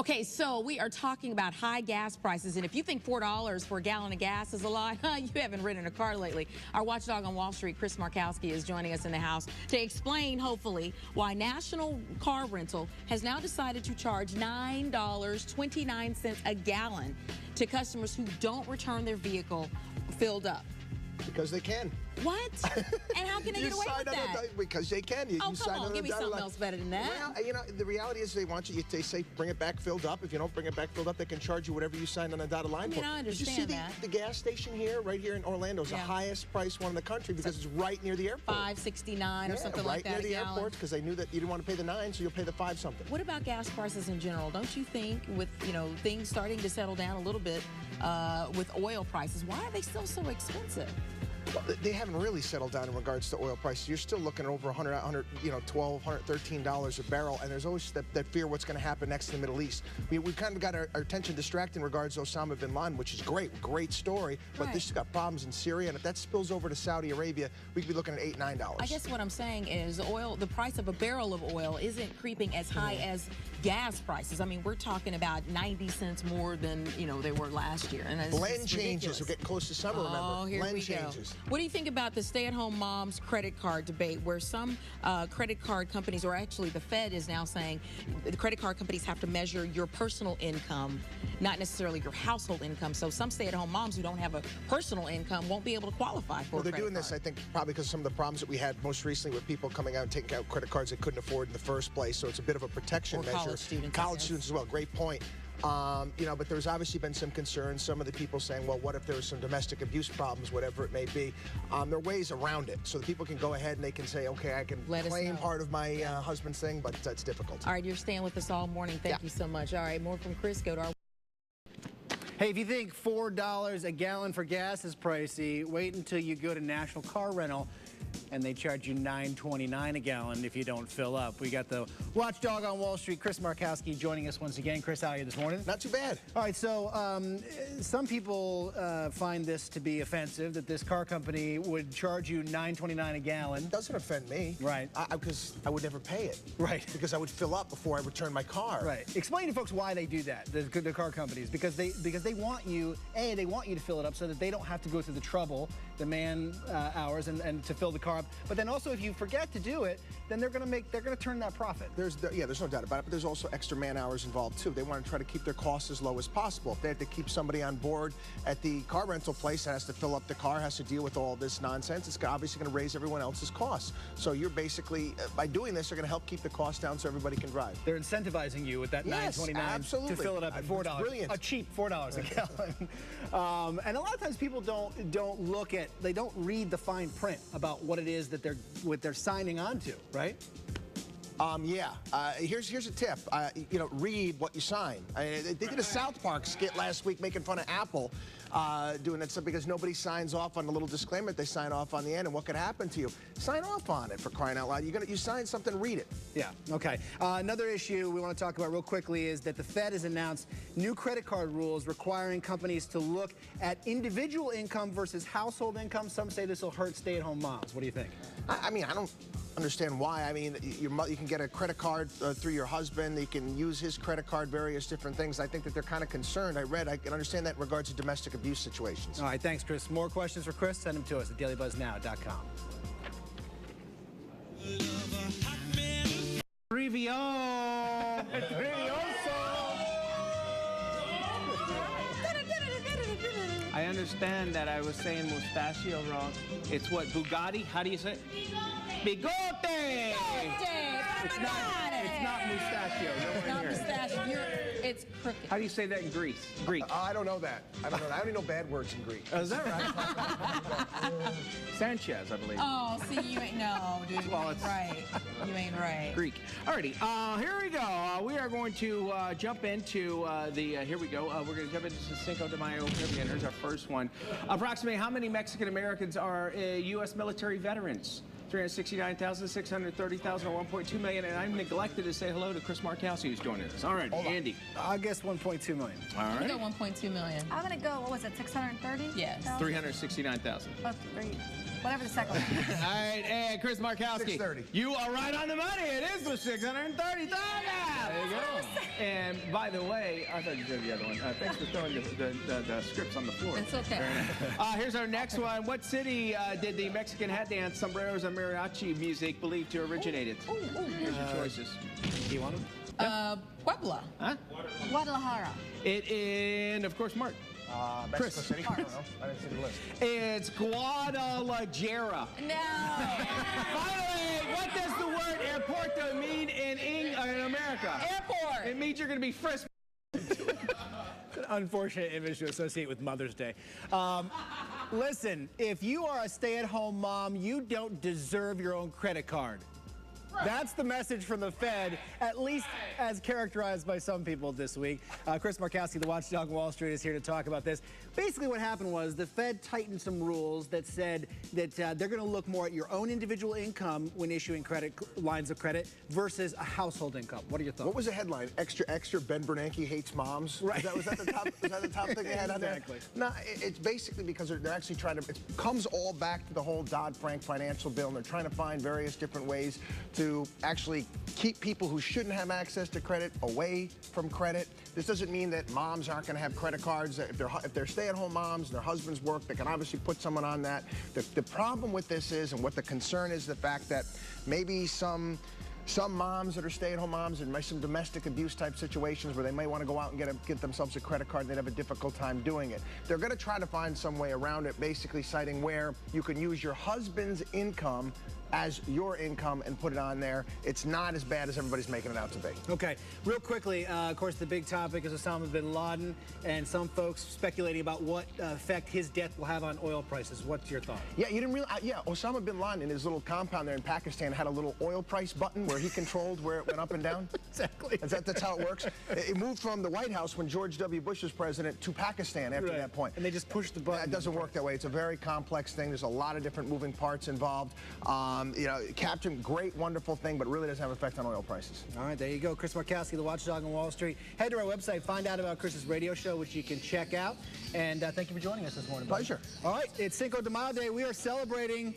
Okay, so we are talking about high gas prices, and if you think $4 for a gallon of gas is a lot, you haven't ridden a car lately. Our watchdog on Wall Street, Chris Markowski, is joining us in the house to explain, hopefully, why National Car Rental has now decided to charge $9.29 a gallon to customers who don't return their vehicle filled up. Because they can. What? And how can they get away with that? Because they can. Come on, give me something else better than that. Well, you know, the reality is they want you, they say bring it back filled up. If you don't bring it back filled up, they can charge you whatever you signed on the dotted line for. I understand Did you see the gas station here, right here in Orlando, is the highest priced one in the country because it's right near the airport. $5.69 or something like that. Right near the airport, because they knew that you didn't want to pay the $9, so you'll pay the $5 something. What about gas prices in general? Don't you think with, things starting to settle down a little bit with oil prices, why are they still so expensive? Well, they haven't really settled down in regards to oil prices. You're still looking at over $12, $113 a barrel, and there's always that fear what's going to happen next in the Middle East. We've kind of got our attention distracted in regards to Osama bin Laden, which is great story, but this has got problems in Syria, and if that spills over to Saudi Arabia, we could be looking at $8, $9. I guess what I'm saying is the price of a barrel of oil isn't creeping as high as gas prices. I mean, we're talking about 90 cents more than, they were last year. And blend changes. We're getting close to summer, remember? Oh, here blend we changes. Go. What do you think about the stay-at-home moms credit card debate, where some credit card companies, or actually the Fed is now saying the credit card companies have to measure your personal income, not necessarily your household income. So some stay-at-home moms who don't have a personal income won't be able to qualify for a credit card. They're doing this, I think, probably because of some of the problems that we had most recently with people coming out and taking out credit cards they couldn't afford in the first place. So it's a bit of a protection measure. College students as well. Great point. But there's obviously been some concerns. Some of the people saying, well, what if there was some domestic abuse problems, whatever it may be. There are ways around it. So the people can go ahead and they can say, okay, I can claim part of my husband's thing, but that's difficult. All right, you're staying with us all morning. Thank you so much. All right, more from Chris. Go to our... Hey, if you think $4 a gallon for gas is pricey, wait until you go to National Car Rental and they charge you $9.29 a gallon if you don't fill up. We got the watchdog on Wall Street, Chris Markowski, joining us once again. Chris, how are you this morning? Not too bad. All right, so some people find this to be offensive, that this car company would charge you $9.29 a gallon. It doesn't offend me. Right. Because I would never pay it. Right. Because I would fill up before I return my car. Right. Explain to folks why they do that, the car companies, because they want you, they want you to fill it up so that they don't have to go through the trouble, the man hours, and to fill the car up. But then also, if you forget to do it, then they're going to turn that profit. There's no doubt about it, but there's also extra man hours involved too. They want to try to keep their costs as low as possible. If they have to keep somebody on board at the car rental place that has to fill up the car, has to deal with all this nonsense, it's obviously going to raise everyone else's costs. So you're basically, by doing this, they're going to help keep the cost down so everybody can drive. They're incentivizing you with that $9.29 to fill it up at $4. Brilliant. A cheap $4 a gallon. And a lot of times people they don't read the fine print about what it is that they're signing on to, right? Here's a tip. Read what you sign. They did a South Park skit last week making fun of Apple doing that stuff because nobody signs off on the little disclaimer. They sign off on the end, and what could happen to you? Sign off on it, for crying out loud. You sign something, read it. Yeah. Okay. Another issue we want to talk about real quickly is that the Fed has announced new credit card rules requiring companies to look at individual income versus household income. Some say this will hurt stay-at-home moms. What do you think? I don't understand why. I mean, you can get a credit card through your husband. You can use his credit card, various different things. I think that they're kind of concerned. I can understand that in regards to domestic abuse situations. All right, thanks, Chris. More questions for Chris? Send them to us at dailybuzznow.com. I understand that I was saying mustachio wrong. It's what, Bugatti? How do you say it? Bigote! It's not mustachio. It's not mustachio. It's crooked. How do you say that in Greek? I don't know that. I only know bad words in Greek. Oh, is that right? Sanchez, I believe. Oh, see, you ain't dude. Well, it's right. You ain't right. Greek. Alrighty, here we go. We are going to jump into here we go. We're going to jump into Cinco de Mayo trivia. Here's our first one. Approximately how many Mexican Americans are U.S. military veterans? $369,630,000, or $1.2 million. And I neglected to say hello to Chris Markowski, who's joining us. All right, Andy. I guess 1.2 million. All I'm right. gonna go 1.2 million. I'm going to go, what was it, 630? Yes. 369,000. Oh, three. Whatever the second one. All right, and Chris Markowski. 630. You are right on the money. It is the 630,000. There you go. And by the way, I thought you said the other one. Thanks for throwing the scripts on the floor. It's okay. Here's our next one. What city did the Mexican hat dance, sombreros, and mariachi music believed to originate it? Here's your choices. Do you want them? Puebla. Huh? Guadalajara. It in, of course, Mark. Mexico Chris. City? I don't know. I didn't see the list. It's Guadalajara. No. Finally, what does the word airport mean in America? Airport. It means you're going to be frisked. It's an unfortunate image to associate with Mother's Day. Listen, if you are a stay-at-home mom, you don't deserve your own credit card. That's the message from the Fed, at least as characterized by some people this week. Chris Markowski, the Watchdog Wall Street, is here to talk about this. Basically what happened was the Fed tightened some rules that said that they're going to look more at your own individual income when issuing credit lines of credit versus a household income. What are your thoughts? What was the headline? Extra, Ben Bernanke hates moms? Right. Was that the top, thing they had on there? Exactly. No, it's basically because they're actually trying to, it comes all back to the whole Dodd-Frank financial bill, and they're trying to find various different ways to actually keep people who shouldn't have access to credit away from credit. This doesn't mean that moms aren't going to have credit cards. If they're stay-at-home moms and their husbands work, they can obviously put someone on that. The problem with this is, and what the concern is, the fact that maybe some moms that are stay-at-home moms and some domestic abuse type situations where they may want to go out and get themselves a credit card, and they'd have a difficult time doing it. They're going to try to find some way around it, basically citing where you can use your husband's income as your income and put it on there. It's not as bad as everybody's making it out to be. Okay, real quickly, of course, the big topic is Osama bin Laden, and some folks speculating about what effect his death will have on oil prices. What's your thought? Yeah, you didn't realize, yeah, Osama bin Laden in his little compound there in Pakistan had a little oil price button where he controlled where it went up and down. Exactly. That's how it works. It moved from the White House when George W. Bush was president to Pakistan after that point. And they just pushed the button. It doesn't work that way. It's a very complex thing. There's a lot of different moving parts involved. You know, Captain, great, wonderful thing, but really doesn't have an effect on oil prices. All right, there you go. Chris Markowski, the Watchdog on Wall Street. Head to our website, find out about Chris's radio show, which you can check out. And thank you for joining us this morning. Pleasure. All right, it's Cinco de Mayo Day. We are celebrating